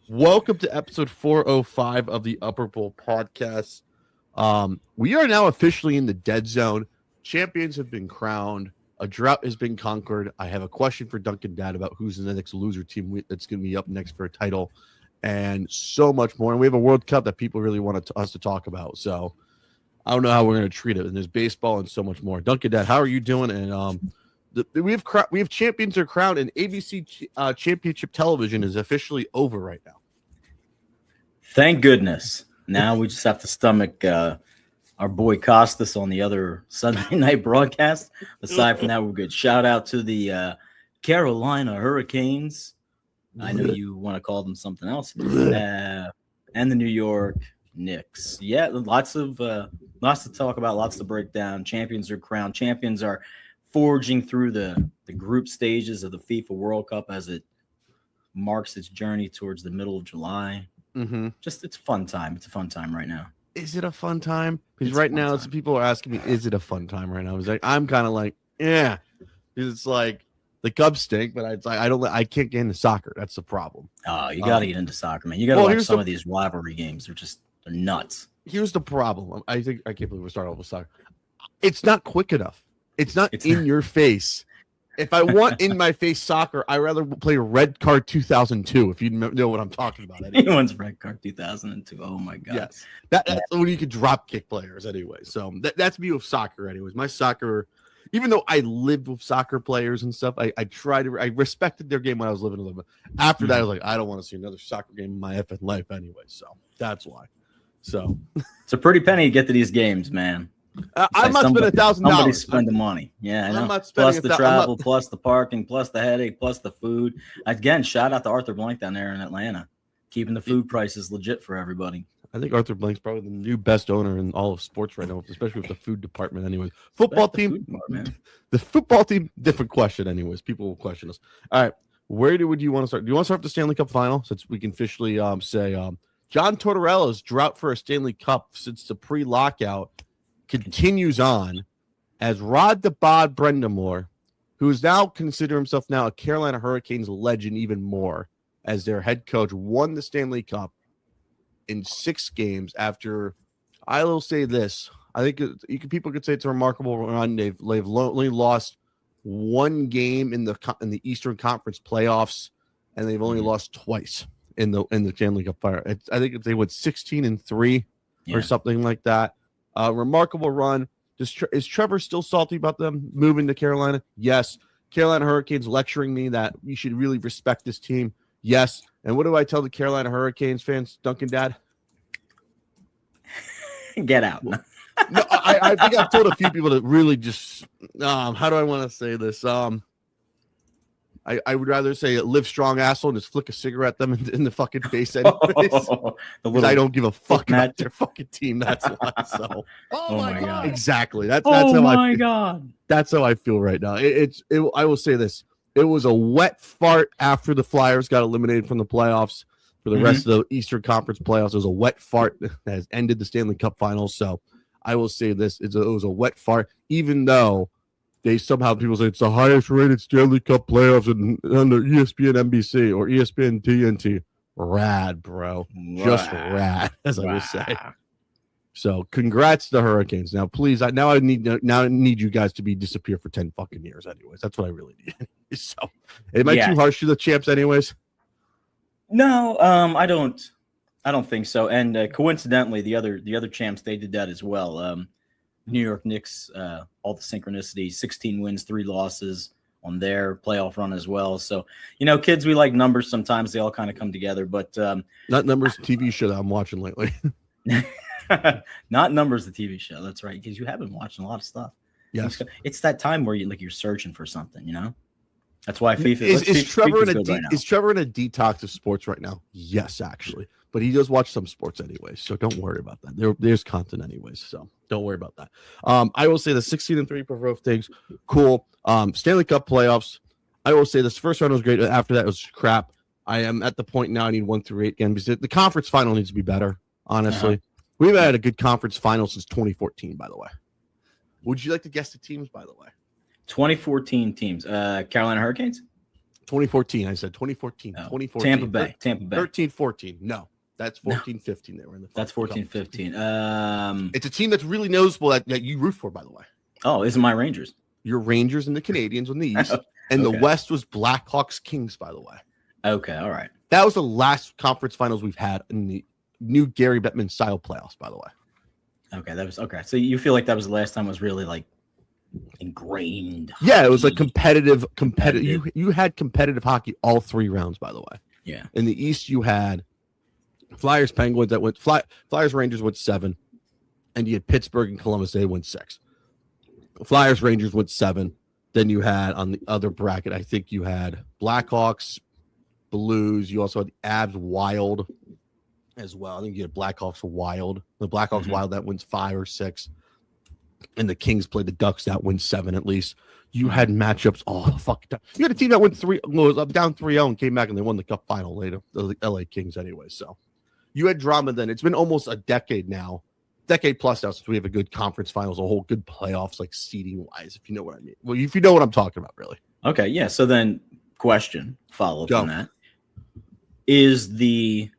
Welcome to episode 405 of the Upper Bowl podcast. We are now officially in the dead zone. Champions have been crowned. A drought has been conquered. I have a question for Duncan Dad about who's the next loser team that's going to be up next for a title and so much more. And we have a World Cup that people really want us to talk about. So I don't know how we're going to treat it. And there's baseball and so much more. Duncan Dad, how are you doing? And we have champions are crowned, and ABC Championship Television is officially over right now. Thank goodness. Now we just have to stomach our boy Costas on the other Sunday night broadcast. Aside from that, we're good. Shout out to the Carolina Hurricanes. I know you want to call them something else. And the New York Knicks. Yeah, lots to talk about, lots to break down. Champions are crowned. Champions are forging through the group stages of the FIFA World Cup as it marks its journey towards the middle of July. Mm-hmm. Just it's a fun time. It's a fun time right now. Is it a fun time? Because right now, some people are asking me, is it a fun time right now? I'm kind of like, yeah, because it's like the Cubs stink, but I can't get into soccer. That's the problem. Oh, you got to get into soccer, man. You got to watch some of these rivalry games. They're nuts. Here's the problem. I can't believe we're starting off with soccer. It's not quick enough. It's not in your face. If I want in my face soccer, I'd rather play Red Card 2002. If you know what I'm talking about. Anyway. Anyone's Red Card 2002. Oh my god. Yes, that's when you could drop kick players anyway. So that's me with soccer. Anyways, my soccer, even though I lived with soccer players and stuff, I respected their game when I was living a little bit. After that, I was like, I don't want to see another soccer game in my effing life anyway. So that's why. So it's a pretty penny to get to these games, man. I must spend $1,000. Somebody spend the money. Yeah, I know. Plus the travel, plus the parking, plus the headache, plus the food. Again, shout out to Arthur Blank down there in Atlanta, keeping the food prices legit for everybody. I think Arthur Blank's probably the new best owner in all of sports right now, especially with the food department. Anyways, football team, the football team, different question. Anyways, people will question us. All right, where would you want to start? Do you want to start with the Stanley Cup final, since we can officially say John Tortorella's drought for a Stanley Cup since the pre-lockout continues on, as Rod the Bod Brind'Amour, who is now consider himself now a Carolina Hurricanes legend even more, as their head coach, won the Stanley Cup in 6 games. After, I will say this, I think people could say it's a remarkable run. They've only lost 1 game in the Eastern Conference playoffs, and they've only lost twice in the Stanley Cup fire. I think they went 16-3 or something like that. Remarkable run. Is Trevor still salty about them moving to Carolina? Yes. Carolina Hurricanes lecturing me that you should really respect this team. Yes. And what do I tell the Carolina Hurricanes fans, Duncan Dad? Get out. No, I think I've told a few people to really just how do I want to say this? I would rather say live strong, asshole, and just flick a cigarette at them in the fucking face anyways. I don't give a fuck about their fucking team. That's why. So, oh my god, exactly. That's God. That's how I feel right now. I will say this: it was a wet fart after the Flyers got eliminated from the playoffs for the rest of the Eastern Conference playoffs. It was a wet fart that has ended the Stanley Cup Finals. So, I will say this: it was a wet fart, even though. They somehow people say it's the highest rated Stanley Cup playoffs under ESPN NBC or ESPN TNT. Rad, bro. Just rad, as I will say. So congrats to the Hurricanes. Now, please, I need you guys to disappear for 10 fucking years anyways. That's what I really need. So am I too harsh to the champs anyways? No, I don't think so. And coincidentally, the other champs, they did that as well. New York Knicks, all the synchronicity, 16 wins, 3 losses on their playoff run as well. So, kids, we like numbers sometimes. They all kind of come together. But not numbers, TV show that I'm watching lately. Not numbers, the TV show. That's right, because you have been watching a lot of stuff. Yes. It's that time where you're searching for something, That's why FIFA is Trevor in a detox of sports right now? Yes, actually. But he does watch some sports anyways, so don't worry about that. There's content anyways, so don't worry about that. I will say the 16-3 for things, cool. Stanley Cup playoffs. I will say this first round was great. After that, it was crap. I am at the point now I need 1 through 8 again because the conference final needs to be better. Honestly, we've had a good conference final since 2014. By the way, would you like to guess the teams? By the way, 2014 teams. Carolina Hurricanes. 2014. I said 2014. Oh, 2014. Tampa Bay. 13, 14. No, that's 14, 15. They were in the. That's 14, 15. It's a team that's really noticeable that you root for, by the way. Oh, is it my Rangers? Your Rangers and the Canadians on the East, and the West was Blackhawks Kings, by the way. Okay, all right. That was the last conference finals we've had in the new Gary Bettman style playoffs, by the way. Okay, that was okay. So you feel like that was the last time it was really like ingrained. Yeah, it was like competitive. You had competitive hockey all 3 rounds, by the way. Yeah. In the East, you had Flyers, Penguins that went Flyers, Rangers went 7, and you had Pittsburgh and Columbus. They went 6. Flyers, Rangers went 7. Then you had on the other bracket, I think you had Blackhawks, Blues. You also had the Abs, Wild as well. I think you had Blackhawks, Wild. The Blackhawks, Wild that wins 5 or 6, and the Kings played the Ducks that wins 7 at least. You had matchups all the fucking time. You had a team that went was up down 3-0 and came back and they won the Cup final later. The LA Kings, anyway. So you had drama then. It's been almost a decade plus now since we have a good conference finals, a whole good playoffs, like seeding wise, if you know what I mean. Well, if you know what I'm talking about, really. Okay, yeah. So then, follow up on that. Is the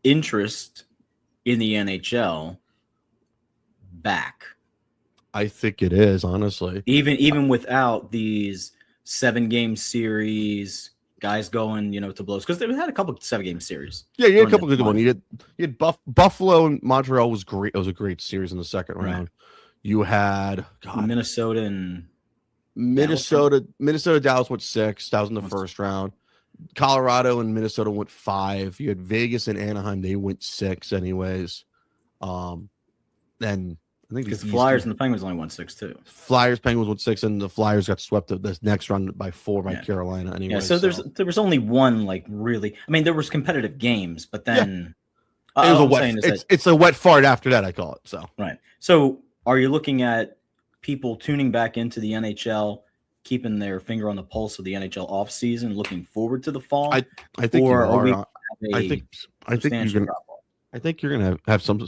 interest in the NHL back? I think it is, honestly. Even without these 7-game series, guys going, to blows, because they had a couple of 7-game series. Yeah, you had a couple good ones. You had Buffalo and Montreal was great. It was a great series in the second round. You had Minnesota and Dallas went 6. That was in the first round. Colorado and Minnesota went 5. You had Vegas and Anaheim. They went 6 anyways. Then I think because the Flyers and the Penguins only won 6 too. Flyers, Penguins won 6, and the Flyers got swept this next round by 4 by Carolina anyway. Yeah, so there was only one like really. I mean, there was competitive games, but then it was it's a wet fart after that. I call it so. Right. So are you looking at people tuning back into the NHL? Keeping their finger on the pulse of the NHL offseason, looking forward to the fall. I think you are. I think you're gonna have some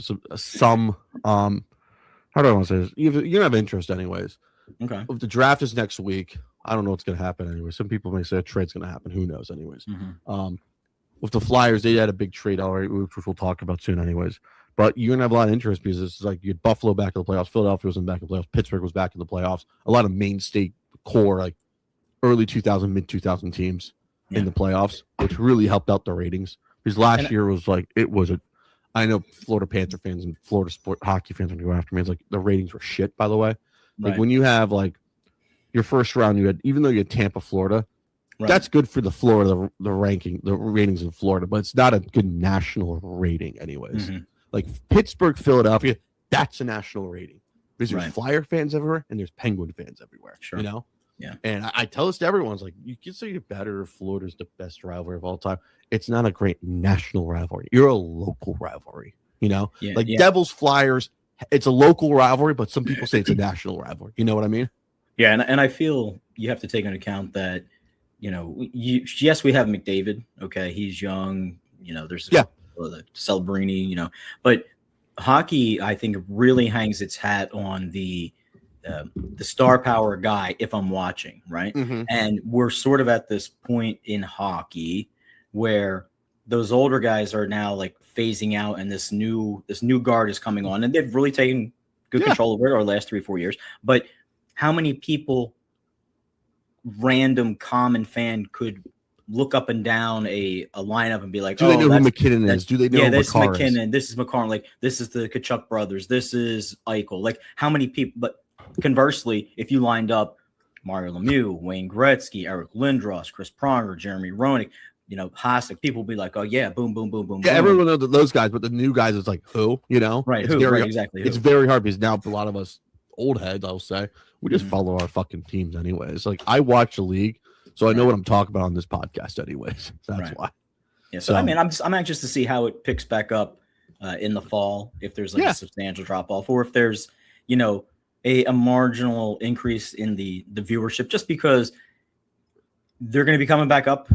how do I want to say this? You're gonna have interest anyways. Okay. If the draft is next week, I don't know what's gonna happen anyway. Some people may say a trade's gonna happen. Who knows? Anyways, with the Flyers, they had a big trade already, which we'll talk about soon, anyways. But you're gonna have a lot of interest because it's like you had Buffalo back in the playoffs, Philadelphia was back in the playoffs, Pittsburgh was back in the playoffs. A lot of mainstay core, like early 2000, mid 2000 teams in the playoffs, which really helped out the ratings. Because last year was like I know Florida Panther fans and Florida sport hockey fans are gonna go after me. It's like the ratings were shit, by the way. Like when you have like your first round, even though you had Tampa, Florida, that's good for the Florida, the ratings in Florida, but it's not a good national rating, anyways. Like Pittsburgh, Philadelphia, that's a national rating. Because there's Flyer fans everywhere and there's Penguin fans everywhere. Sure. Yeah. And I tell this to everyone, it's like, you can say you're better if Florida's the best rivalry of all time. It's not a great national rivalry. You're a local rivalry, Devils, Flyers, it's a local rivalry, but some people say it's a national rivalry. You know what I mean? Yeah, and I feel you have to take into account that, yes, we have McDavid. Okay, he's young. There's Celebrini, but hockey, I think, really hangs its hat on the star power guy if I'm watching, right? And we're sort of at this point in hockey where those older guys are now like phasing out and this new guard is coming on, and they've really taken good control over it over the last 3-4 years. But how many people, random common fan, could look up and down a lineup and be like, do they know who McKinnon is? Do they know this is McKinnon, this is McCarron, like this is the Tkachuk brothers, this is Eichel. Like how many people? But conversely, if you lined up Mario Lemieux, Wayne Gretzky, Eric Lindros, Chris Pronger, Jeremy Roenick, Hasek, people will be like, oh yeah, boom, boom, boom, boom. Yeah, boom. everyone knows those guys, but the new guys is like who, Right? Exactly. It's very hard because now a lot of us old heads, I'll say, we just follow our fucking teams anyways. Like I watch the league, so I know what I'm talking about on this podcast anyways. So that's why. Yeah. So I mean, I'm anxious to see how it picks back up in the fall, if there's like a substantial drop off, or if there's a marginal increase in the viewership, just because they're going to be coming back up.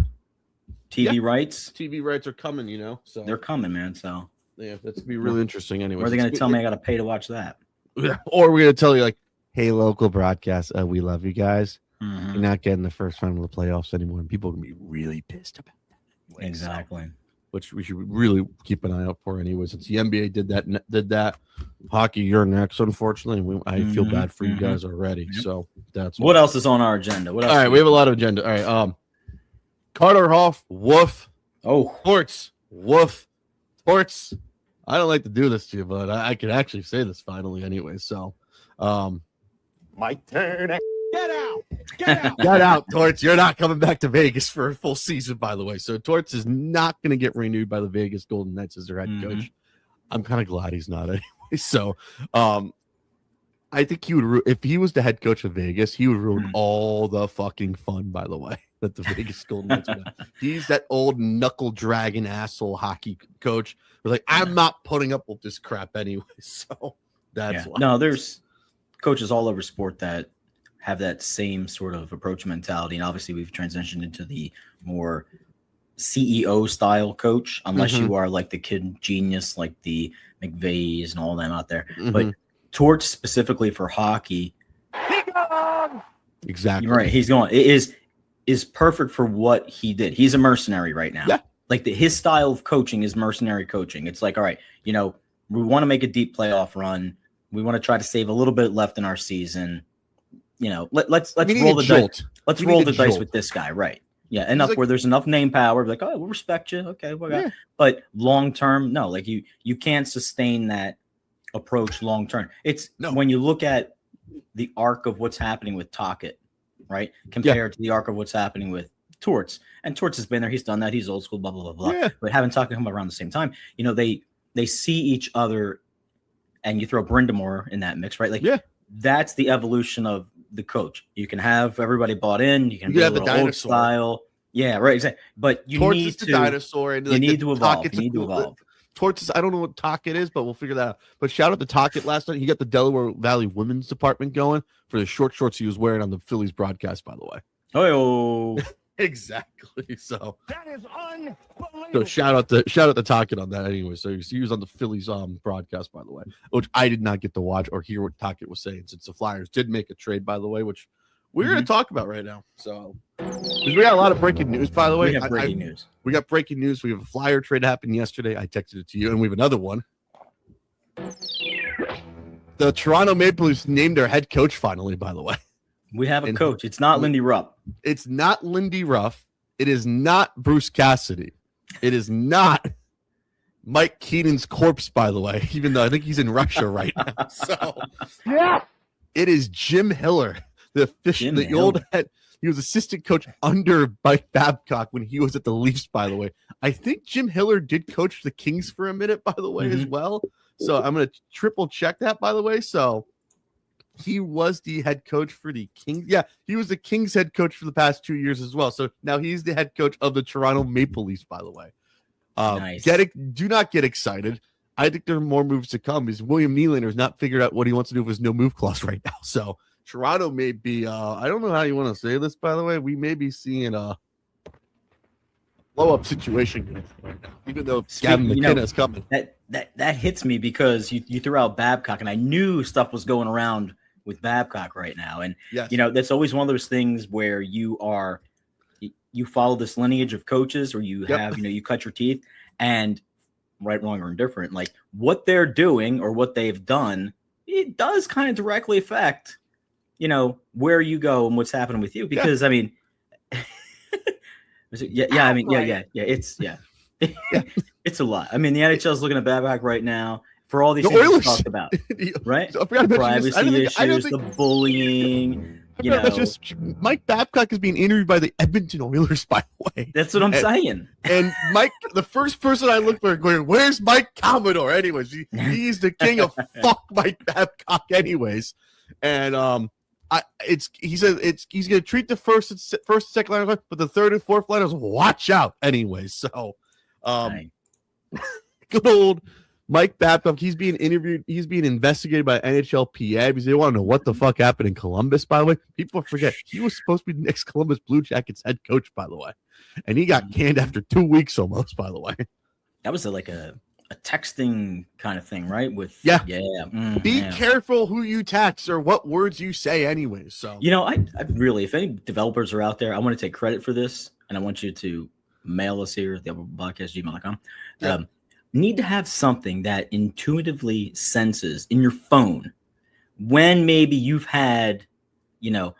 TV rights are coming, so they're coming, man. So yeah, that's gonna be really interesting. Anyway, are they going to tell me I got to pay to watch that? Or we're going to tell you like, hey, local broadcast, we love you guys. Mhm. You're not getting the first round of the playoffs anymore, and people are gonna be really pissed about that. Anyway, so, Exactly. which we should really keep an eye out for anyway. Since the NBA did that, hockey, you're next. Unfortunately, I feel Mhm, bad for you mhm. guys already. Yep. So that's What else is on our agenda? What else? All right, we have a lot of agenda. All right, Carter Hoff, woof. Oh, Torts, woof. Torts. I don't like to do this to you, but I can actually say this finally anyway. So, my turn. Get out! Get out! Get out, Torts. You're not coming back to Vegas for a full season, by the way. So Torts is not going to get renewed by the Vegas Golden Knights as their head coach. I'm kind of glad he's not anyway. So, I think he would, if he was the head coach of Vegas, he would ruin all the fucking fun, by the way, that the Vegas Golden Knights would have. He's that old knuckle dragging asshole hockey coach. We're like, I'm not putting up with this crap anyway. So that's why. No, there's coaches all over sport that have that same sort of approach mentality. And obviously we've transitioned into the more CEO style coach, unless you are like the kid genius, like the McVeys and all them out there. But Torch specifically for hockey, exactly you're right. He's going. It is perfect for what he did. He's a mercenary right now. Yeah. Like his style of coaching is mercenary coaching. It's like, all right, we want to make a deep playoff run. We want to try to save a little bit left in our season. Let's roll the dice. Let's roll the dice with this guy, right? Yeah, enough where there's enough name power. Like, oh, we'll respect you. Okay, but long term, no. Like you can't sustain that approach long term. It's when you look at the arc of what's happening with Tocchet, right, compared to the arc of what's happening with Torts. And Torts has been there. He's done that. He's old school. Blah blah blah blah. Yeah. But having Tocchet come around the same time, they see each other, and you throw Brindamore in that mix, right? Like, that's the evolution of the coach. You can have everybody bought in. You can be a little old style. Yeah, right. Exactly. But you Torts need is the to dinosaur. And you need to evolve. You need to evolve. Torts is, I don't know what Tocchet is, but we'll figure that out. But shout out to Tocchet last night. He got the Delaware Valley women's department going for the short shorts he was wearing on the Phillies broadcast, by the way. Oh, exactly. So That is unbelievable. So shout out to Tocchet on that anyway. So he was on the Phillies broadcast, by the way, which I did not get to watch or hear what Tocchet was saying, since the Flyers did make a trade, by the way, which we're going to talk about right now. So we got a lot of breaking news, by the way. We have breaking news. We got breaking news. We have a Flyer trade happened yesterday. I texted it to you, and we have another one. The Toronto Maple Leafs named their head coach finally, by the way. We have a coach. It's not Lindy Ruff. It's not Lindy Ruff. It is not Bruce Cassidy. It is not Mike Keenan's corpse, by the way, even though I think he's in Russia right now. So it is Jim Hiller, the old head. He was assistant coach under Mike Babcock when he was at the Leafs, by the way. I think Jim Hiller did coach the Kings for a minute, by the way, as well. So I'm going to triple check that, by the way. So he was the head coach for the Kings. Yeah, he was the Kings head coach for the past 2 years as well. So now he's the head coach of the Toronto Maple Leafs, by the way. Nice. Do not get excited. I think there are more moves to come because William Nylander has not figured out what he wants to do with his no move clause right now. So Toronto may be, I don't know how you want to say this, by the way. We may be seeing a blow up situation right now, even though Gavin McKenna is coming. That hits me because you threw out Babcock, and I knew stuff was going around with Babcock right now. And, that's always one of those things where you follow this lineage of coaches, or you have, you cut your teeth, and right, wrong, or indifferent, like what they're doing or what they've done, it does kind of directly affect, where you go and what's happening with you. Because, I mean, it's it's a lot. I mean, the NHL is looking at Babcock right now for all these things we talked about, right? So the privacy issues, the bullying. Just Mike Babcock is being interviewed by the Edmonton Oilers, by the way. That's what I'm saying. And Mike, the first person I looked for, going, "Where's Mike Commodore?" Anyways, he's the king of fuck Mike Babcock, anyways. And he said he's gonna treat the first and second liners, but the third and fourth liners, watch out, anyways. So, good old Mike Babcock, he's being interviewed. He's being investigated by NHLPA because they want to know what the fuck happened in Columbus, by the way. People forget he was supposed to be the next Columbus Blue Jackets head coach, by the way. And he got canned after 2 weeks almost, by the way. That was like a a texting kind of thing, right? With Yeah. Be yeah. careful who you text or what words you say, anyways. So You know, I really, if any developers are out there, I want to take credit for this, and I want you to mail us here at the podcast@gmail.com. Yeah. Need to have something that intuitively senses in your phone when maybe you've had, your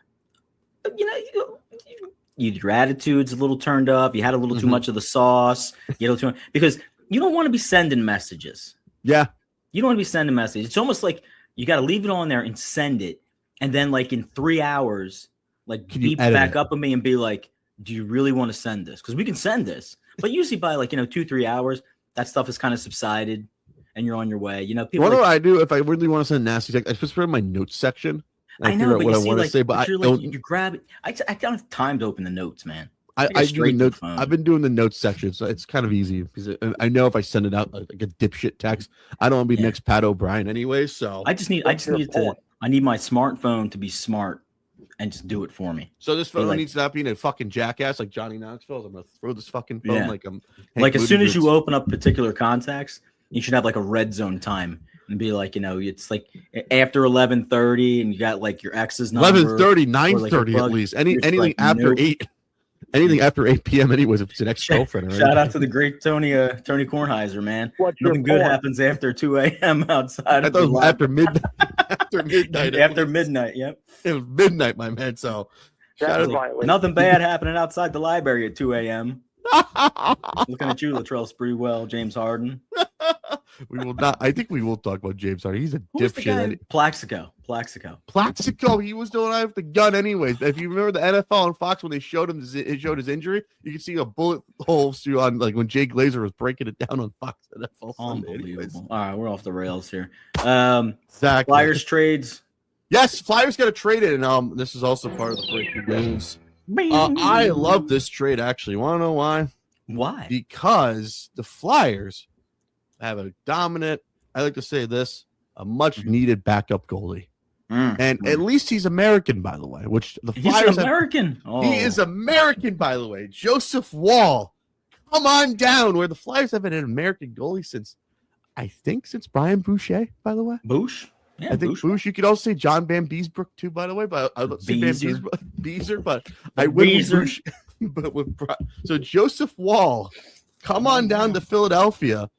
attitude's a little turned up, you had a little too much of the sauce, because you don't want to be sending messages. yeah, You don't want to be sending messages. It's almost like you got to leave it on there and send it. And then like in 3 hours, like beep back up at me and be like, do you really want to send this? Because we can send this. But usually by 2-3 hours, that stuff has kind of subsided and you're on your way. People what do I do if I really want to send a nasty text? I just put it in my notes section. I know, but what you I see, want to say, but you grab it. I don't have time to open the notes, man. I do the notes. I've been doing the notes section, so it's kind of easy because I know if I send it out like a dipshit text, I don't want to be next Pat O'Brien anyway. So I need my smartphone to be smart and just do it for me. So this phone needs to not be a fucking jackass like Johnny Knoxville. I'm gonna throw this fucking phone like I'm as soon as you open up particular contacts, you should have like a red zone time and be like, it's like after 11:30 and you got like your ex's number. 11:30, 9:30 at least. Anything after 8. Anything after 8 p.m. anyways, if it's an ex-girlfriend. Shout out to the great Tony Kornheiser, man. Nothing good happens after 2 a.m. outside. I thought after midnight. After midnight. After midnight, yep. It was midnight, my man. So nothing bad happening outside the library at 2 a.m. Looking at you, Latrell Sprewell, James Harden. We will not. I think we will talk about James Harden. He's a dipshit. Plaxico. He was doing it with the gun, anyways. If you remember the NFL on Fox when they showed him, it showed his injury. You can see a bullet hole on like when Jay Glazer was breaking it down on Fox NFL. Unbelievable. All right, we're off the rails here. Exactly. Flyers trades. Yes, Flyers got a trade in. This is also part of the breaking news. I love this trade, actually. You want to know why? Why? Because the Flyers have a dominant, I like to say this, a much needed backup goalie. And at least he's American, by the way, which the Flyers He's American. He is American, by the way. Joseph Wall. Come on down, where the Flyers haven't had an American goalie since Brian Boucher, by the way. Boucher? Yeah, I think Boucher. You could also say John Van Beesbrook too, by the way. But I would say Beezer, but I went with Boucher. So Joseph Wall, come on down to Philadelphia,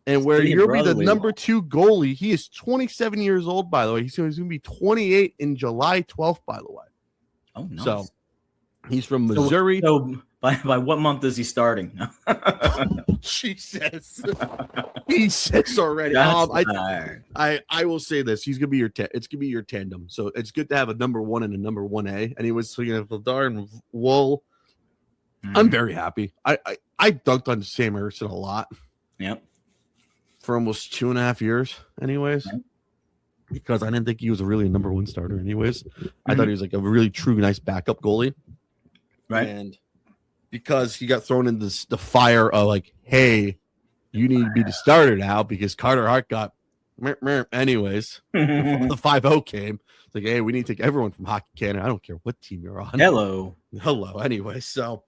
and where you'll be the number 2 goalie. He is 27 years old, by the way. He's going to be 28 in July 12th, by the way. Oh, nice. So he's from Missouri. So by what month is he starting? Jesus. He says already. I will say this. He's gonna be it's gonna be your tandem. So it's good to have a number 1 and a number 1A. Anyways, so you have Vladar and Wool. I'm very happy. I dunked on Sam Harrison a lot. Yep. For almost 2.5 years, anyways. Yep. Because I didn't think he was really a number 1 starter, anyways. I thought he was like a really true, nice backup goalie. Right. And because he got thrown in the fire of like, hey, you need to be the starter now because Carter Hart got anyways. The 5-0 came. It's like, hey, we need to take everyone from Hockey Canada. I don't care what team you're on. Hello. Anyway, so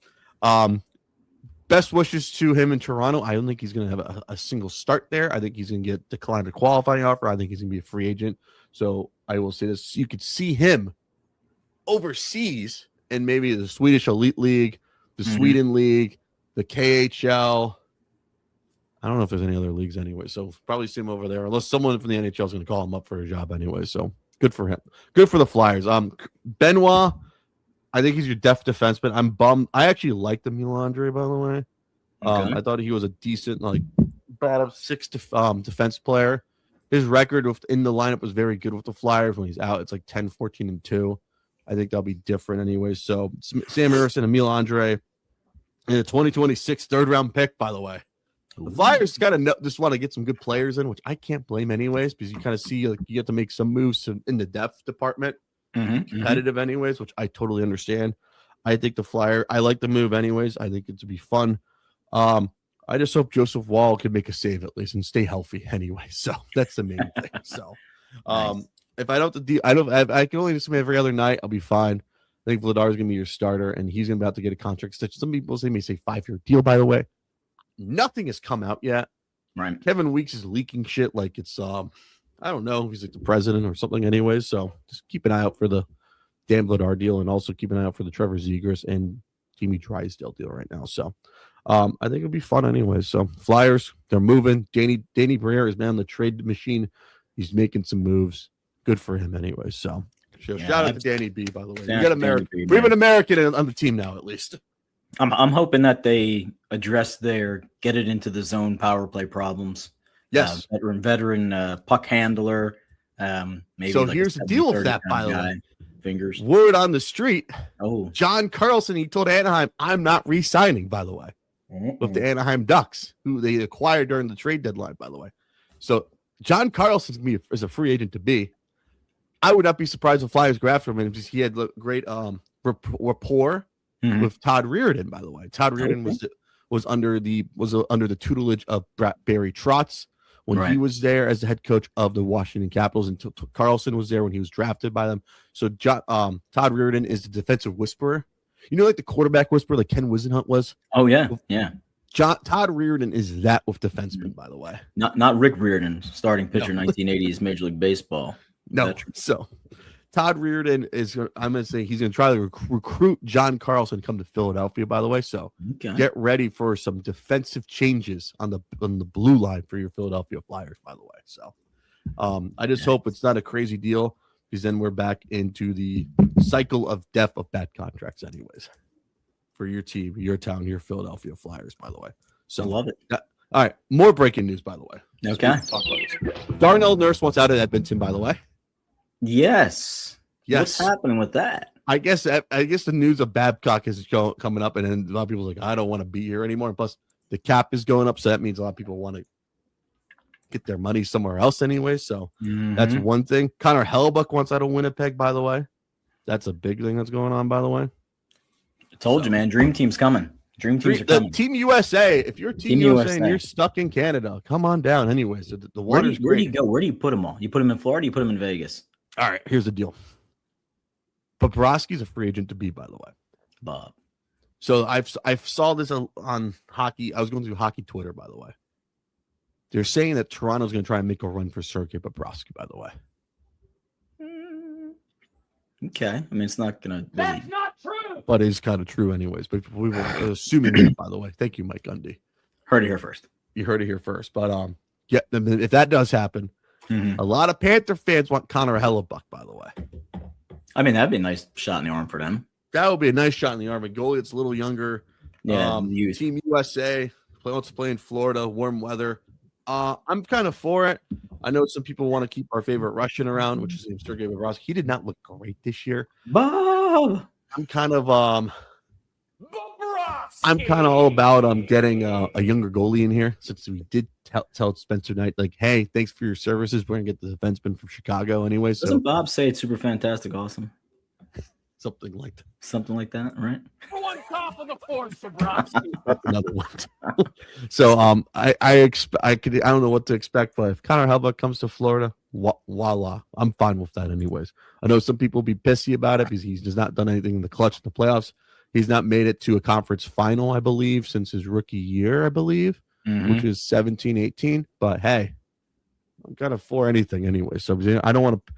best wishes to him in Toronto. I don't think he's going to have a single start there. I think he's going to get declined a qualifying offer. I think he's going to be a free agent. So I will say this. You could see him overseas in maybe the Swedish Elite League, the Sweden League, the KHL. I don't know if there's any other leagues anyway. So probably see him over there, unless someone from the NHL is going to call him up for a job anyway. So good for him. Good for the Flyers. Benoit, I think he's your depth defenseman. I'm bummed. I actually liked the Milandre, by the way. I thought he was a decent, bottom 6 defense player. His record in the lineup was very good with the Flyers. When he's out, it's like 10, 14, and 2. I think that'll be different anyway. So Sam Harrison and Milandre in the 2026 third-round pick, by the way. The Flyers just want to get some good players in, which I can't blame anyways, because you kind of see you have to make some moves in the depth department, competitive anyways, which I totally understand. I think I like the move anyways. I think it's to be fun. I just hope Joseph Wall can make a save at least and stay healthy anyway. So that's the main thing. So nice. If I don't have to I can only do something every other night, I'll be fine. I think Vladar is going to be your starter, and he's going to be about to get a contract extension. Some people may say 5-year deal, by the way. Nothing has come out yet Right. Kevin Weeks is leaking shit like it's I don't know, he's like the president or something anyways. So just keep an eye out for the Dan Vladar deal and also keep an eye out for the Trevor Zegras and Jamie Drysdale deal right now. So I think it'll be fun anyways. So Flyers, they're moving. Danny Briere is man on the trade machine. He's making some moves. Good for him anyway. So shout out to Danny B, by the way. You got American. We have an American on the team now, at least. I'm hoping that they address get it into the zone power play problems. Yes. Veteran puck handler. Maybe so here's the deal with that, by the way. Fingers. Word on the street. Oh, John Carlson, he told Anaheim, I'm not re-signing, by the way, with the Anaheim Ducks, who they acquired during the trade deadline, by the way. So John Carlson is a free agent to be. I would not be surprised if Flyers grab him because he had great rapport with Todd Reardon, by the way. Todd Reardon was under the tutelage of Barry Trotz when he was there as the head coach of the Washington Capitals, and Carlson was there when he was drafted by them. So Todd Reardon is the defensive whisperer. You know, like the quarterback whisperer, like Ken Wisenhunt was? Oh, yeah. Yeah. Todd Reardon is that with defensemen, by the way. Not Rick Reardon, starting pitcher, 1980s Major League Baseball. No. So Todd Reardon I'm going to say he's going to try to recruit John Carlson to come to Philadelphia, by the way. So get ready for some defensive changes on the blue line for your Philadelphia Flyers, by the way. So I just hope it's not a crazy deal because then we're back into the cycle of death of bad contracts anyways for your team, your town, your Philadelphia Flyers, by the way. So I love it. All right. More breaking news, by the way. Okay. Darnell Nurse wants out of Edmonton, by the way. Yes. What's happening with that? I guess the news of Babcock is coming up, and then a lot of people are like, I don't want to be here anymore. And plus, the cap is going up, so that means a lot of people want to get their money somewhere else anyway. So that's one thing. Connor Hellebuck wants out of Winnipeg, by the way. That's a big thing that's going on, by the way. I told you, man. Dream Team's coming. Dream Teams are coming. Team USA. If you're Team USA and you're stuck in Canada, come on down. Anyways, the water's where do you go? Where do you put them all? You put them in Florida? You put them in Vegas? All right, here's the deal. Bobrovsky's a free agent to be, by the way. Bob. So I saw this on hockey. I was going through hockey Twitter, by the way. They're saying that Toronto's going to try and make a run for Sergei Bobrovsky, by the way. Okay. I mean, it's not going to. That's not true. But it's kind of true anyways. But we were assuming that, by the way. Thank you, Mike Gundy. Heard it here first. You heard it here first. But yeah, if that does happen, a lot of Panther fans want Connor Hellebuck, by the way. I mean, that'd be a nice shot in the arm for them. That would be a nice shot in the arm. A goalie that's a little younger. Yeah. Team USA wants to play in Florida, warm weather. I'm kind of for it. I know some people want to keep our favorite Russian around, which is Sergei Bobrovsky. He did not look great this year. Bob. I'm kind of all about getting a younger goalie in here, since we did tell Spencer Knight, like, hey, thanks for your services. We're gonna get the defenseman from Chicago anyway. So doesn't Bob say it's super fantastic, awesome? Something like that, right? On top of the force, Bobrovsky. That's another one. So I don't know what to expect, but if Connor Hellebuck comes to Florida, voila, I'm fine with that anyways. I know some people will be pissy about it because he's just not done anything in the clutch in the playoffs. He's not made it to a conference final, I believe, since his rookie year, I believe, which is 17-18. But hey, I'm kind of for anything anyway. So I don't want to.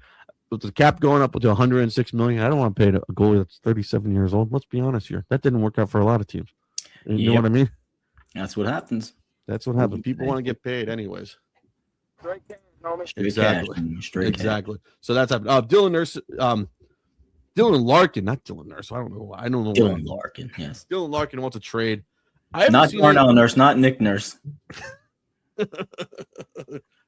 With the cap going up to $106 million, I don't want to pay a goalie that's 37 years old. Let's be honest here. That didn't work out for a lot of teams. You know what I mean? That's what happens. That's what happens. People want to get paid anyways. Exactly. So that's happened. Dylan Nurse, Dylan Larkin, not Dylan Nurse. I don't know. Dylan Larkin, yes. Dylan Larkin wants a trade. Not Darnell Nurse, not Nick Nurse.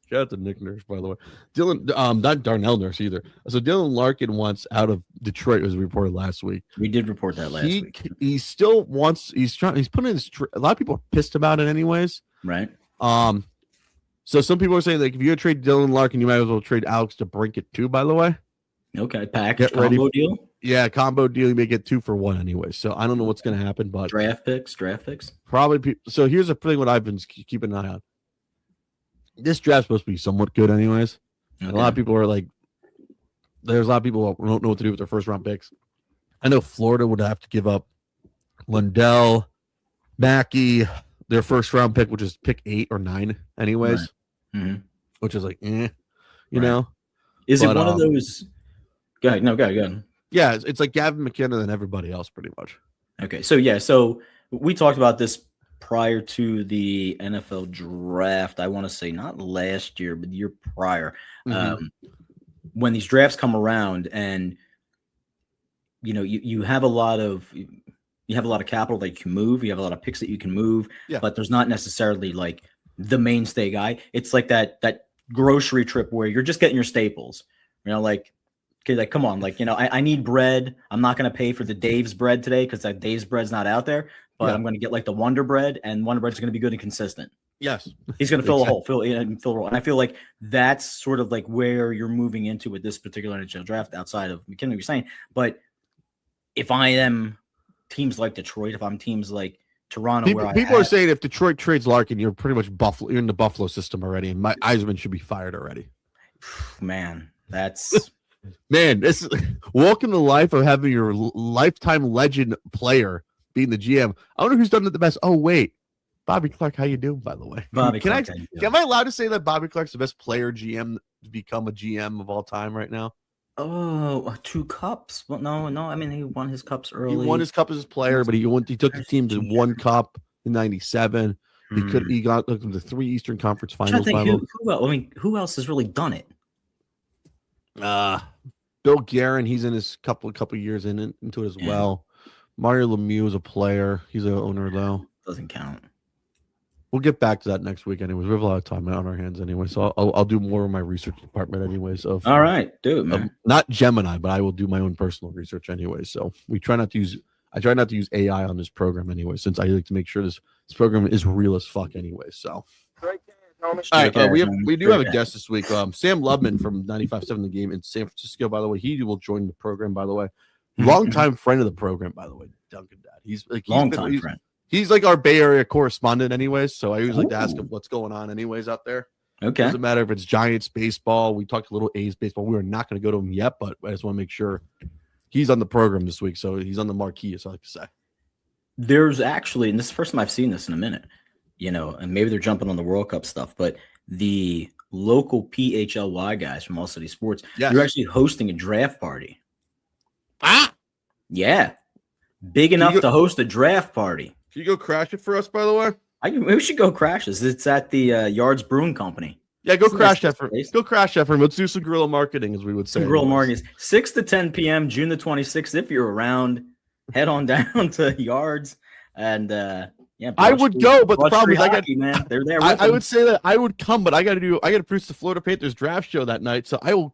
Shout out to Nick Nurse, by the way. Dylan, not Darnell Nurse either. So Dylan Larkin wants out of Detroit, as reported last week. We did report that last week. He still wants. He's putting his. A lot of people are pissed about it, anyways. Right. So some people are saying, like, if you're gonna trade Dylan Larkin, you might as well trade Alex DeBrincat too. By the way. Okay. Package combo deal. Yeah, combo deal. You may get 2 for 1 anyway. So I don't know what's gonna happen, but draft picks. Probably. So here's the thing: what I've been keeping an eye on. This draft's supposed to be somewhat good anyways. Okay. A lot of people are like, there's a lot of people who don't know what to do with their first round picks. I know Florida would have to give up Lundell, Mackey, their first round pick, which is pick 8 or 9, anyways, which is like, you know. Is it one of those? Go ahead. No, go ahead. Yeah, it's like Gavin McKenna than everybody else, pretty much. Okay, so we talked about this prior to the NFL draft. I want to say not last year, but the year prior, when these drafts come around, and you have a lot of capital that you can move. You have a lot of picks that you can move, but there's not necessarily like the mainstay guy. It's like that grocery trip where you're just getting your staples. Like. Okay, like come on, like I need bread. I'm not gonna pay for the Dave's bread today because that Dave's bread's not out there. But I'm gonna get like the Wonder Bread, and Wonder Bread's gonna be good and consistent. Yes, he's gonna fill a hole, fill a role, and I feel like that's sort of like where you're moving into with this particular NHL draft. Outside of McKinnon, you're saying, but if I am teams like Detroit, if I'm teams like Toronto, people are saying if Detroit trades Larkin, you're pretty much Buffalo. You're in the Buffalo system already, and my Eisman should be fired already. Man, that's. Man, this is walking the life of having your lifetime legend player being the GM. I wonder who's done it the best. Oh, wait. Bobby Clark, how you doing, by the way? Am I allowed to say that Bobby Clark's the best player GM to become a GM of all time right now? Oh, 2 cups. Well, no. I mean, he won his cups early. He won his cup as his player, but he took the team to 1 cup in '97. He got them to 3 Eastern Conference Finals. Who else has really done it? Bill Guerin, he's in his couple years into it as well. Mario Lemieux is a player. He's an owner though. Doesn't count. We'll get back to that next week anyways. We have a lot of time on our hands anyway, so I'll do more of my research department anyways. All right, do it, man. Not Gemini, but I will do my own personal research anyway. So I try not to use AI on this program anyway, since I like to make sure this program is real as fuck anyway. So. All right, we do have a guest this week. Sam Lubman from 95.7 The Game in San Francisco, by the way. He will join the program, by the way. Longtime friend of the program, by the way, Duncan Dad. He's friend. He's like our Bay Area correspondent anyways, so I usually like to ask him what's going on anyways out there. Okay. Doesn't matter if it's Giants baseball. We talked a little A's baseball. We are not going to go to him yet, but I just want to make sure he's on the program this week, so he's on the marquee, as I like to say. There's actually, and this is the first time I've seen this in a minute, and maybe they're jumping on the World Cup stuff, but the local PHLY guys from All City Sports, they're actually hosting a draft party. Yeah. Big enough to host a draft party. Can you go crash it for us, by the way? Maybe we should go crash this. It's at the Yards Brewing Company. Yeah, go crash that for me. Go crash that for me. Let's do some guerrilla marketing, as we would say. Guerrilla marketing. 6 to 10 p.m., June the 26th. If you're around, head on down to Yards. And I would go, but the problem is man. They're there. I would say that I would come, but I got to produce the Florida Panthers draft show that night. So I'll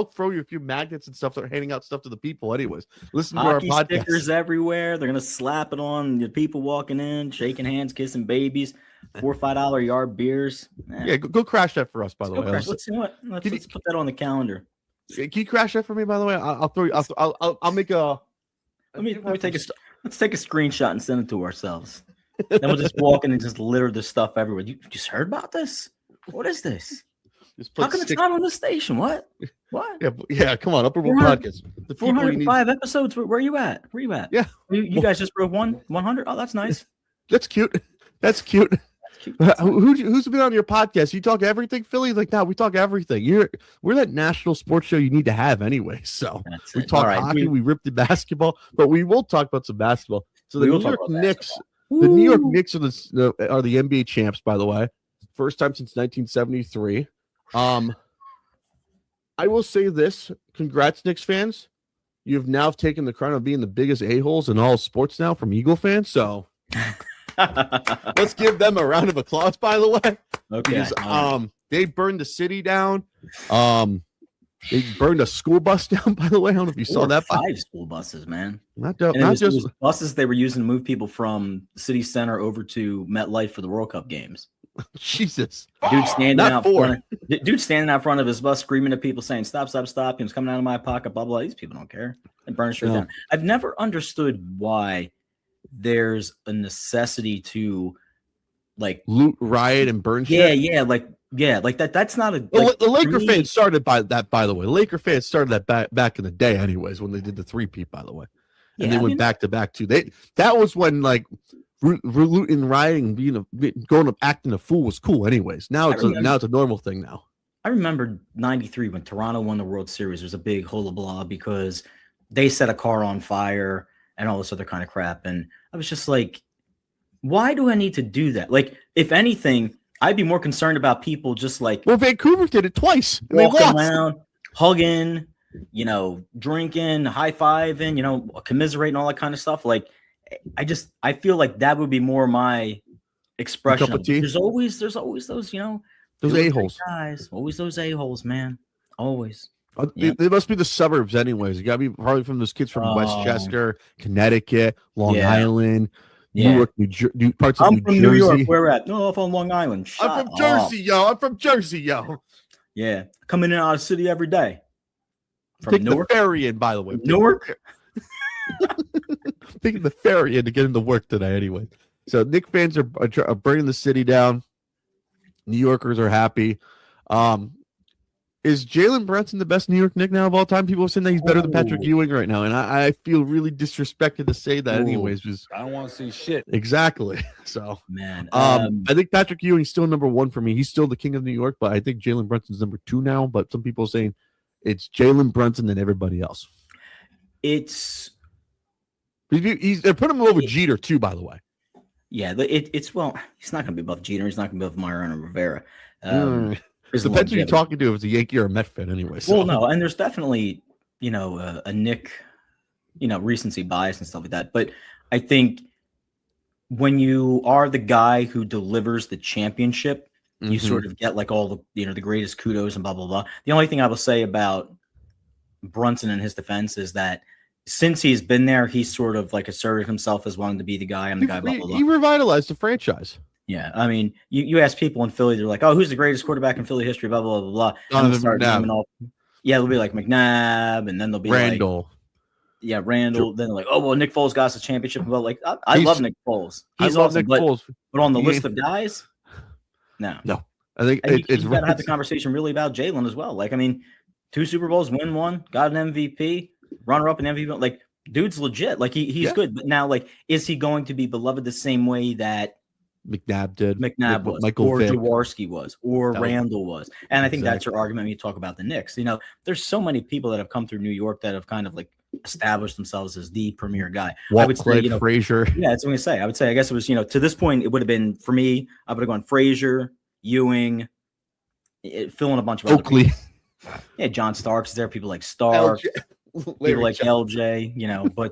throw you a few magnets and stuff. They're handing out stuff to the people, anyways. Listen to our podcast. Stickers everywhere. They're gonna slap it on the people walking in, shaking hands, kissing babies. $4 or $5 yard beers. Yeah, go crash that for us, by the way. Let's see what. Let's put that on the calendar. Can you crash that for me, by the way? I'll throw you. I'll make a. Let me take a. Let's take a screenshot and send it to ourselves. Then we'll just walk in and just litter this stuff everywhere. You just heard about this? What is this? How come it's not on the station? What? Yeah. Come on, Upper Bowl Podcast. The 405 episodes. Where are you at? Yeah. You guys just broke 100. Oh, that's nice. That's cute. Who's been on your podcast? You talk everything, Philly? Like, no, we talk everything. We're that national sports show you need to have anyway. So we talk hockey, we rip the basketball, but we will talk about some basketball. So the New York Knicks. The New York Knicks are the NBA champs, by the way. First time since 1973. I will say this. Congrats, Knicks fans. You have now taken the crown of being the biggest a-holes in all sports now from Eagle fans. So let's give them a round of applause, by the way. Okay. Because, they burned the city down. They burned a school bus down, by the way. I don't know if you saw that. 5 school buses, man. Not just buses they were using to move people from the city center over to MetLife for the World Cup games. Jesus. Dude standing out front of his bus screaming at people saying, stop. He was coming out of my pocket, blah, blah. These people don't care. And burn straight down. I've never understood why there's a necessity to like loot, riot, and burn shit. Yeah, like that. That's not a. The Laker fans started by that. By the way, Laker fans started that back in the day, anyways, when they did the 3-peat. By the way, and they went back to back too. That was when like rooting, rioting, going up, acting a fool was cool. Anyways, now it's a normal thing now. I remember '93 when Toronto won the World Series. There was a big hullabaloo because they set a car on fire and all this other kind of crap. And I was just like, why do I need to do that? Like, if anything, I'd be more concerned about people just like, well, Vancouver did it twice. Walking around, hugging, drinking, high-fiving, commiserating, all that kind of stuff. Like, I feel like that would be more my expression. There's always those, those a-holes. Guys, always those a-holes, man. Always. They must be the suburbs anyways. You got to be probably from those kids from Westchester, Connecticut, Long Island, New York, parts of New Jersey. New York. Where at? No, I'm from Long Island. I'm from Jersey, yo. I'm from Jersey, yo. Yeah, coming in and out of the city every day. From Taking the ferry in, by the way. Newark. Taking the ferry in to get into work today, anyway. So Knicks fans are burning the city down. New Yorkers are happy. Is Jalen Brunson the best New York Knick now of all time? People are saying that he's better than Patrick Ewing right now, and I feel really disrespected to say that. Anyways, because I don't want to see shit. Exactly. So, man, I think Patrick Ewing's still number one for me. He's still the king of New York, but I think Jalen Brunson's number two now. But some people are saying it's Jalen Brunson and everybody else. They're putting him over Jeter too, by the way. Yeah, he's not going to be above Jeter. He's not going to be above Mariano Rivera. Depends who you're talking to, if it's a Yankee or a Met fan, anyway. So. Well, no, and there's definitely, a Knick, recency bias and stuff like that. But I think when you are the guy who delivers the championship, you sort of get like all the, the greatest kudos and blah, blah, blah. The only thing I will say about Brunson and his defense is that since he's been there, he's sort of like asserted himself as wanting to be the guy. I'm the guy, blah, blah, blah. He revitalized the franchise. Yeah, I mean, you ask people in Philly, they're like, "Oh, who's the greatest quarterback in Philly history?" Blah blah blah blah. And they'll be like McNabb, and then they'll be Randall. Randall. Then they're like, "Oh well, Nick Foles got us a championship." But like, I love Nick Foles. He's awesome, but on the list of guys, no. I think it's got to have the conversation really about Jalen as well. Like, I mean, 2 Super Bowls, win one, got an MVP, runner up in MVP. Like, dude's legit. Like he's good. But now, like, is he going to be beloved the same way that McNabb did? McNabb was, Michael or Vick. Jaworski was, or Randall was. And I think that's your argument when you talk about the Knicks. There's so many people that have come through New York that have kind of like established themselves as the premier guy. I would say, Frazier. Yeah, that's what I'm going to say. I would say, I guess it was, to this point, it would have been, for me, I would have gone Frazier, Ewing, filling a bunch of Oakley. Yeah, John Starks there, people like Stark, people like LJ, but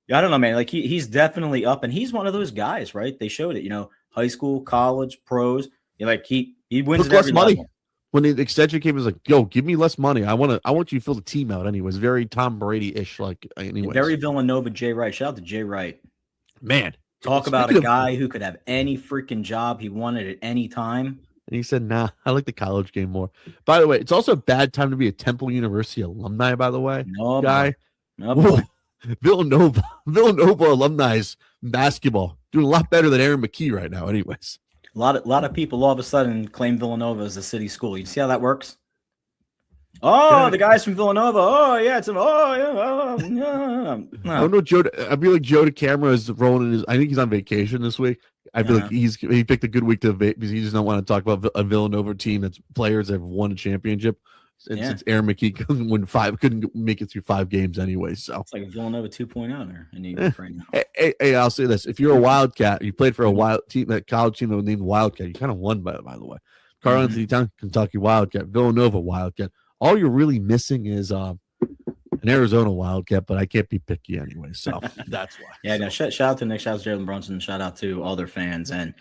I don't know, man. Like he's definitely up, and he's one of those guys, right? They showed it, high school, college, pros. He wins less money. Level. When the extension came, it was like, "Yo, give me less money. I want you to fill the team out." Anyways, very Tom Brady-ish, like anyways. Very Villanova, Jay Wright. Shout out to Jay Wright. Man, talk about a guy who could have any freaking job he wanted at any time. And he said, "Nah, I like the college game more." By the way, it's also a bad time to be a Temple University alumni. By the way, Villanova alumni basketball doing a lot better than Aaron McKee right now. Anyways, a lot of people all of a sudden claim Villanova as a city school. You see how that works? Oh, the guys from Villanova. Oh yeah, it's No. I don't know, Joe. I feel like Joe DeCamara is rolling I think he's on vacation this week. I feel like he picked a good week to because he just don't want to talk about a Villanova team that's players that have won a championship. Since Aaron McKee couldn't make it through 5 games anyway, so it's like a Villanova 2.0 there in New York right now. Hey, I'll say this: if you're a Wildcat, you played for a college team that was named Wildcat. You kind of won by the way. Carl Anthony Towns, Kentucky Wildcat, Villanova Wildcat. All you're really missing is an Arizona Wildcat, but I can't be picky anyway, so that's why. Yeah, no. Shout out to Nick, shout out to Jalen Brunson, shout out to all their fans, and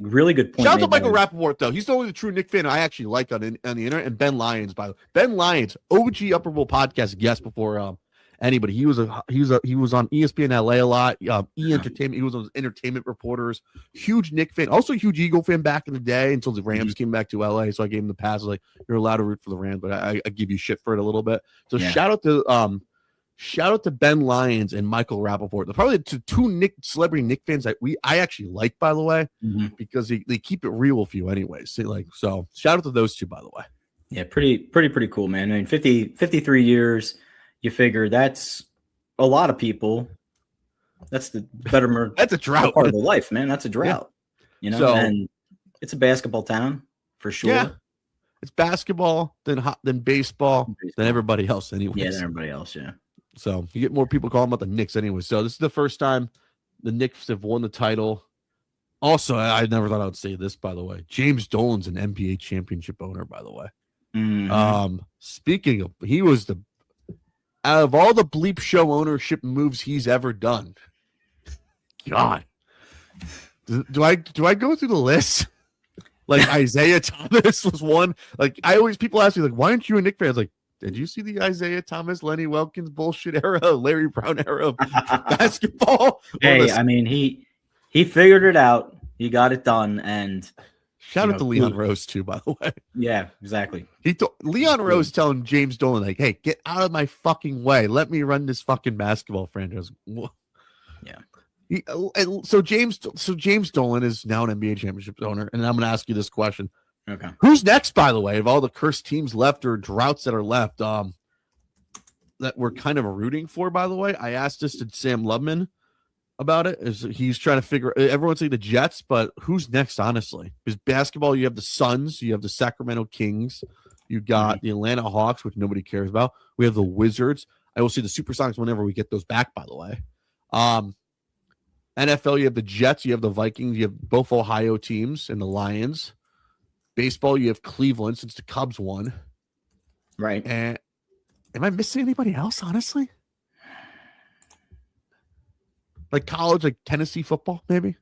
really good point. Shout out to Michael Rappaport, though. He's the only true Knick fan I actually like on the internet, and Ben Lyons, by the way. Ben Lyons, OG Upper Bowl podcast guest before anybody. He was on ESPN LA a lot. Entertainment. He was on Entertainment Reporters. Huge Knick fan. Also a huge Eagle fan back in the day until the Rams came back to LA. So I gave him the pass. I was like, you're allowed to root for the Rams, but I give you shit for it a little bit. So shout out to Ben Lyons and Michael Rappaport. They're probably the 2 celebrity Knick fans that I actually like, by the way, because they keep it real with you anyways. So shout out to those 2, by the way. Yeah, pretty cool, man. I mean, 53 years. You figure that's a lot of people That's the better. That's a drought. Part of the life, man. That's a drought. You know, and it's a basketball town for sure. Yeah. It's basketball, then baseball, then everybody else anyway. Yeah, then everybody else, yeah. So you get more people calling about the Knicks anyway. So this is the first time the Knicks have won the title. Also, I never thought I would say this, by the way. James Dolan's an NBA championship owner, by the way. Mm-hmm. Speaking of, he was out of all the Bleep Show ownership moves he's ever done. God, do I go through the list? Like Isaiah Thomas was one. Like people ask me, like, why aren't you a Knicks fan? I was like, did you see the Isaiah Thomas, Lenny Wilkins bullshit era, Larry Brown era of basketball? Hey, I mean, he figured it out. He got it done, and shout out to Leon Rose too, by the way. Yeah, exactly. Leon Rose telling James Dolan, like, hey, get out of my fucking way. Let me run this fucking basketball franchise. Yeah. So James Dolan is now an NBA championship owner, and I'm going to ask you this question. Okay. Who's next, by the way, of all the cursed teams left or droughts that are left that we're kind of rooting for, by the way? I asked this to Sam Lubman about it. He's trying to figure, everyone's saying the Jets, but who's next, honestly? Because basketball, you have the Suns, you have the Sacramento Kings, you got the Atlanta Hawks, which nobody cares about. We have the Wizards. I will see the Supersonics whenever we get those back, by the way. NFL, you have the Jets, you have the Vikings, you have both Ohio teams and the Lions. Baseball, you have Cleveland since the Cubs won. Right. And am I missing anybody else, honestly? Like college, like Tennessee football, maybe?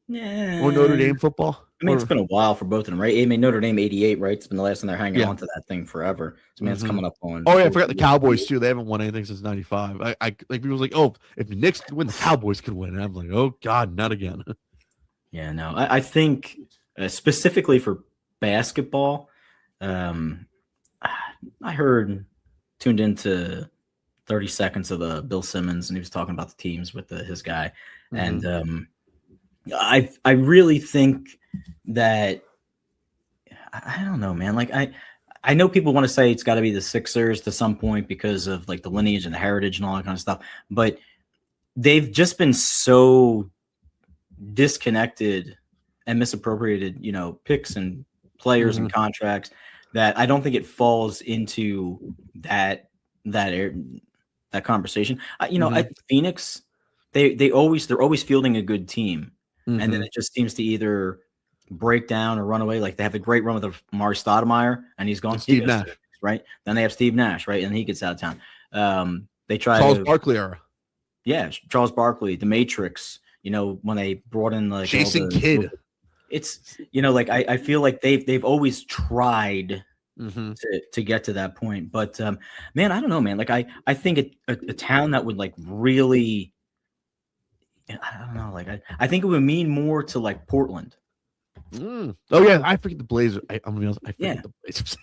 Yeah. Or Notre Dame football? I mean, it's been a while for both of them, right? I mean, Notre Dame 88, right? It's been the last time they're hanging on to that thing forever. So, man, it's coming up on. Oh, yeah, I forgot the Cowboys, too. They haven't won anything since 95. I like people's like, oh, if the Knicks could win, the Cowboys could win. And I'm like, oh, God, not again. Yeah, no. I think specifically for basketball, I tuned into 30 seconds of Bill Simmons, and he was talking about the teams with his guy. And I really think that I don't know, man. Like I know people want to say it's got to be the Sixers to some point because of like the lineage and the heritage and all that kind of stuff, but they've just been so disconnected and misappropriated, picks and players and contracts that I don't think it falls into that conversation. At Phoenix, they're always fielding a good team. And then it just seems to either break down or run away. Like they have a great run with Amari Stoudemire, and he's gone. Steve Nash, right? Then they have Steve Nash, right? And he gets out of town. They try Charles Barkley era. Yeah, Charles Barkley, The Matrix. When they brought in like Jason Kidd. It's I feel like they've always tried to get to that point. But man, I don't know, man. Like I think a town that would like really. I don't know. Like I think it would mean more to like Portland. Oh yeah, I forget the Blazers. I'm gonna be honest, I forget the Blazers.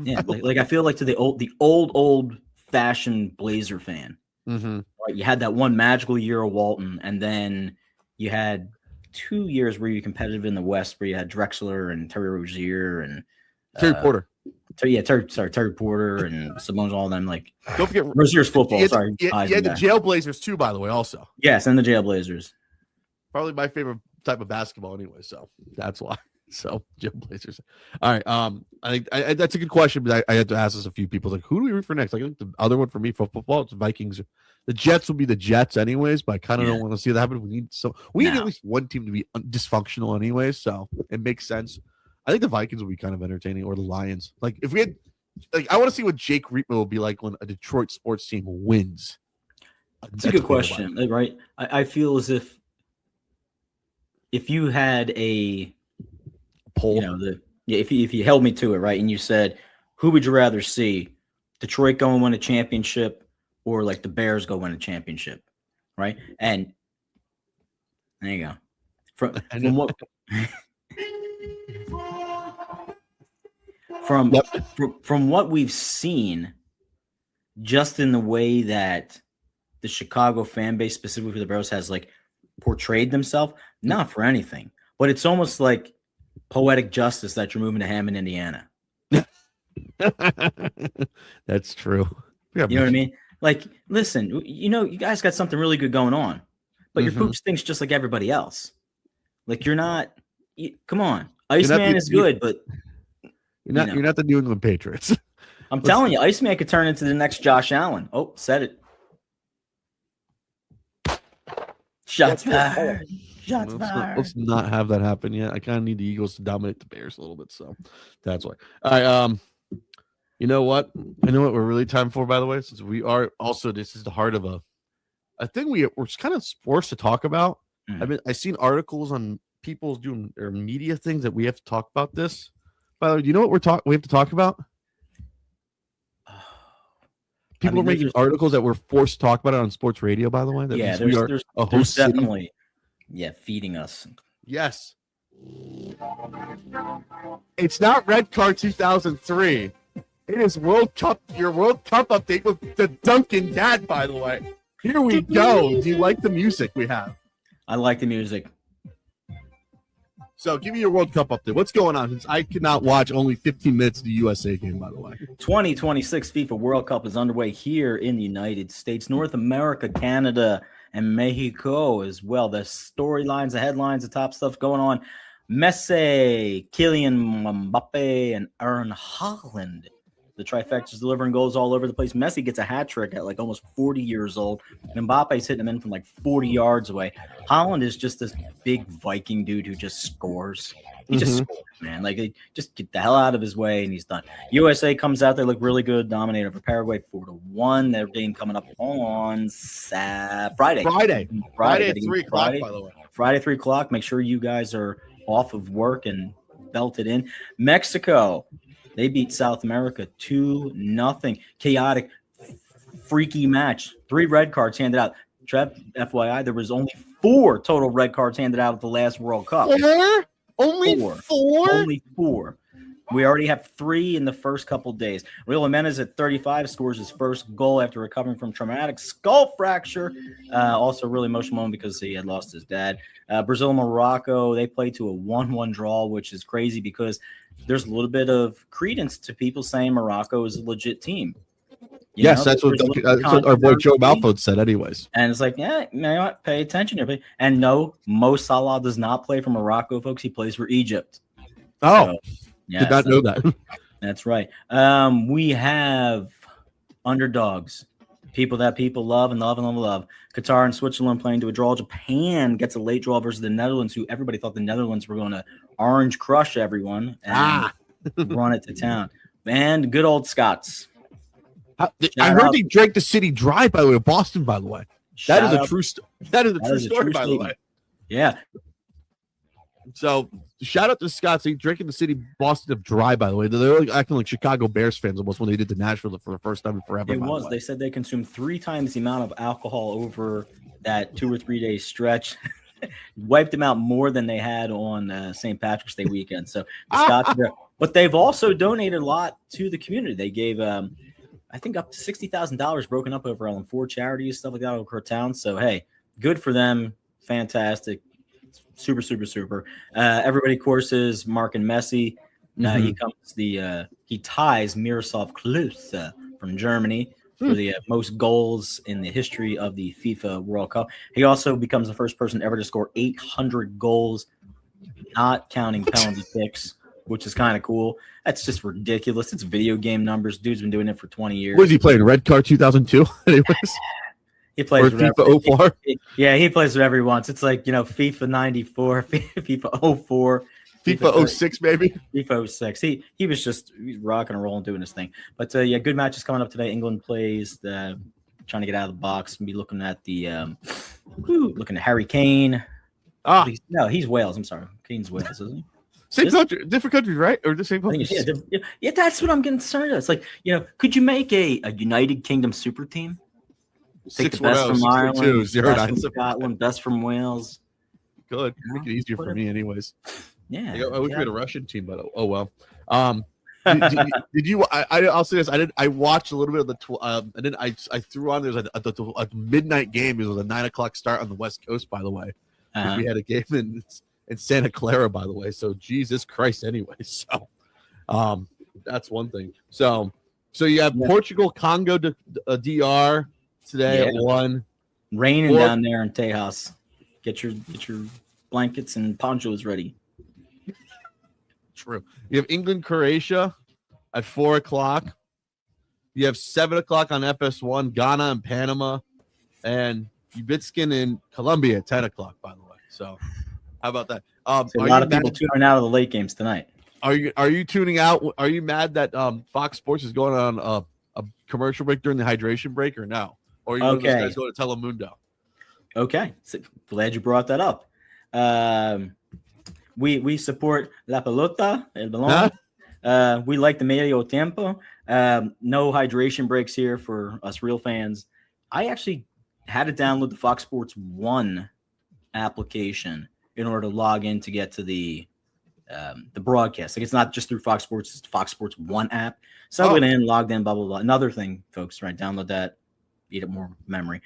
Yeah, like I feel like to the old fashioned Blazer fan. Right, you had that one magical year of Walton, and then you had 2 years where you were competitive in the West, where you had Drexler and Terry Rozier and Terry Porter. Terry Porter and Sabonis, all of them. Like, don't forget Rozier's football. You had the Jailblazers too, by the way. Also, yes, and the Jailblazers. Probably my favorite type of basketball, anyway. So that's why. So Jailblazers. All right. I think that's a good question, but I had to ask this a few people. Like, who do we root for next? Like, I think the other one for me for football, it's the Vikings. The Jets will be the Jets, anyways. But I kind of don't want to see that happen. We need at least one team to be dysfunctional, anyways. So it makes sense. I think the Vikings will be kind of entertaining, or the Lions. Like if we had, I want to see what Jake Reitman will be like when a Detroit sports team wins. That's a good question, right? I feel as if you had a poll, if you held me to it, right, and you said, who would you rather see, Detroit go and win a championship, or like the Bears go win a championship, right? And there you go. From what? From what we've seen, just in the way that the Chicago fan base, specifically for the Bears, has like portrayed themselves, not for anything, but it's almost like poetic justice that you're moving to Hammond, Indiana. That's true. You know what I mean? Like, listen, you guys got something really good going on, but your Mhm. poop stinks just like everybody else. Like, you're not. Come on, You're not Iceman the- is good, but You're not the New England Patriots. I'm telling you, Iceman could turn into the next Josh Allen. Oh, said it. Shots fired. Shots fired. Let's not have that happen yet. I kind of need the Eagles to dominate the Bears a little bit, so that's why. All right. You know what? I know what we're really time for, by the way, since we are also, this is the heart of a thing we're kind of forced to talk about. I've seen articles on people doing or media things that we have to talk about this. By the way, do you know what we have to talk about? People are making articles that we're forced to talk about it on sports radio, by the way. That yeah, we are a host definitely feeding us. Yes. It's not Red Card 2003. It is your World Cup update with the Duncan Dad, by the way. Here we go. Do you like the music we have? I like the music. So give me your World Cup update. What's going on? Since I could not watch only 15 minutes of the USA game, by the way. 2026 FIFA World Cup is underway here in the United States, North America, Canada, and Mexico as well. The storylines, the headlines, the top stuff going on. Messi, Kylian Mbappe, and Erling Haaland. The trifecta is delivering goals all over the place. Messi gets a hat trick at like almost 40 years old. And Mbappe's hitting him in from like 40 yards away. Haaland is just this big Viking dude who just scores. He just scores, man. Like, just get the hell out of his way, and he's done. USA comes out. They look really good. Dominate over Paraguay 4-1. Their game coming up on Friday. Friday at 3 o'clock, Friday. by the way. Friday, 3 o'clock. Make sure you guys are off of work and belted in. Mexico. They beat South America 2-0. Chaotic, freaky match. 3 red cards handed out. Trev, FYI, there was only 4 total red cards handed out at the last World Cup. 4? Only 4? Only 4. We already have 3 in the first couple days. Raul Jimenez at 35 scores his first goal after recovering from traumatic skull fracture. Also really emotional moment because he had lost his dad. Brazil and Morocco, they played to a 1-1 draw, which is crazy because there's a little bit of credence to people saying Morocco is a legit team. Yes, that's what our boy Joe Malfoy said anyways. And it's like, yeah, you know what? Pay attention here. And no, Mo Salah does not play for Morocco, folks. He plays for Egypt. Oh, did not know that. That's right. We have underdogs, people that people love and love and love and love. Qatar and Switzerland playing to a draw. Japan gets a late draw versus the Netherlands, who everybody thought the Netherlands were going to orange crush everyone and run it to town. And good old Scots. I heard they drank the city dry, by the way, Boston, by the way. That is a true story, by the way. Yeah. So shout out to Scots. They drinking the city Boston of dry, by the way. They're like acting like Chicago Bears fans almost when they did the Nashville for the first time in forever. It was. They said they consumed 3 times the amount of alcohol over that 2 or 3 day stretch. Wiped them out more than they had on St. Patrick's Day weekend. So the Scots, but they've also donated a lot to the community. They gave, I think, up to $60,000 broken up over on 4 charities, stuff like that over town. So hey, good for them. Fantastic. Super, super, super. Everybody courses Mark and Messi. He ties Miroslav Klose from Germany for the most goals in the history of the FIFA World Cup. He also becomes the first person ever to score 800 goals, not counting penalty kicks, which is kind of cool. That's just ridiculous. It's video game numbers. Dude's been doing it for 20 years. What is he playing? Red Card 2002? Anyways. He plays FIFA 04. Yeah, he plays whatever he wants. It's like, FIFA 94, FIFA 04, FIFA 06, maybe. FIFA 06. He was just rocking and rolling, doing his thing. But yeah, good matches coming up today. England plays trying to get out of the box and be looking at looking at Harry Kane. No, he's Wales. I'm sorry, Kane's Wales, isn't he? Same country, different countries, right? Or the same countries? Yeah, that's what I'm concerned about. It's like, could you make a United Kingdom super team? Take the best from Ireland, best from Scotland, best from Wales. Good. Make it easier for me, anyways. Yeah. I wish we had a Russian team, but oh well. Did you? I'll say this. I watched a little bit of the. And then I threw on. There's a midnight game. It was a 9 o'clock start on the West Coast, by the way. We had a game in Santa Clara, by the way. So Jesus Christ, anyway. So, that's one thing. So, So you have Yeah. Portugal, Congo, DR today at Yeah. 1. Raining Or- down there in Tejas. Get your blankets and ponchos ready. True. You have England, Croatia at 4 o'clock. You have 7 o'clock on FS1, Ghana and Panama, and Ubitskin in Colombia at 10 o'clock, by the way. So how about that? So a lot of people tuning out of the late games tonight. Are you tuning out? Are you mad that Fox Sports is going on a commercial break during the hydration break, or no? Or are you one of those Okay. guys going to Telemundo? Okay, so glad you brought that up. We support La Pelota, El Balón. We like the medio tiempo. No hydration breaks here for us real fans. I actually had to download the Fox Sports 1 application in order to log in to get to the broadcast. Like, it's not just through Fox Sports, it's the Fox Sports 1 app. So I went in, logged in, blah, blah, blah. Another thing, folks, right? Download that, eat up more memory.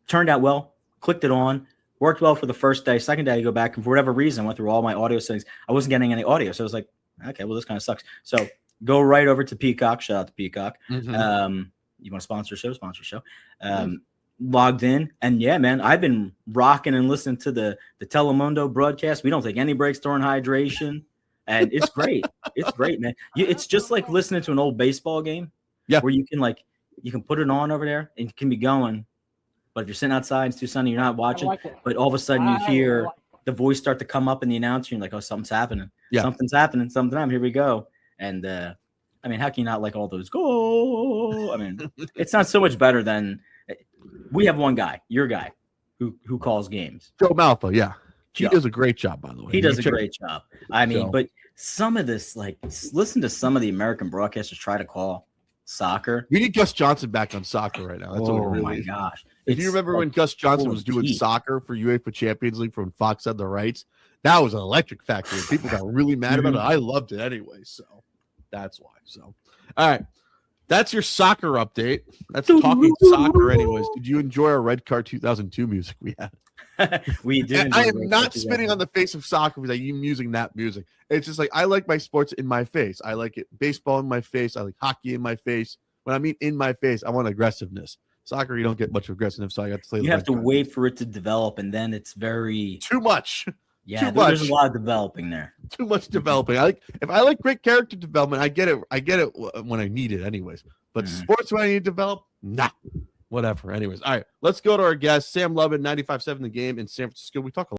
Turned out well, clicked it on, worked well for the first day. Second day, I go back, and for whatever reason, I went through all my audio settings. I wasn't getting any audio. So I was like, okay, well, this kind of sucks. So go right over to Peacock. Shout out to Peacock. Mhm. You want to sponsor a show? Logged in, and yeah, man, I've been rocking and listening to the Telemundo broadcast. We don't take any breaks during hydration, and it's great. It's great, man. It's just like listening to an old baseball game, where you can put it on over there and it can be going. But if you're sitting outside, it's too sunny, you're not watching. like it. But all of a sudden, you hear the voice start to come up in the announcer. You're like, oh, something's happening. Yeah. Something's happening. Here we go. And I mean, how can you not like all those go? I mean, it's not so much better than we have one guy, your guy, who calls games. Joe Malfa, yeah. He Joe. does a great job, by the way. He does a Check- great job. I mean, So- but some of this, like, listen to some of the American broadcasters try to call soccer. We need Gus Johnson back on soccer right now. That's what it Oh really my is. gosh! If It's you remember like when Gus Johnson full was of doing heat. soccer for UEFA Champions League from Fox had the rights, that was an electric factory. People got really mad about it. I loved it anyway, so that's why. So, all right, that's your soccer update. That's talking soccer, anyways. Did you enjoy our Red Car 2002 music we had? We did. And I am not spitting on the face of soccer because I'm using that music. It's just like I like my sports in my face. I like it baseball in my face. I like hockey in my face. When I mean in my face, I want aggressiveness. Soccer, you don't get much aggressiveness, so I got to play. You have to wait for it to develop, and then it's very too much. yeah. too There's much. a lot of developing there. Too much developing. If I like great character development, I get it when I need it, anyways. But Mhm. sports when I need to develop, nah. Whatever. Anyways, all right. Let's go to our guest, Sam Lubin, 95.7 The Game in San Francisco. We talk a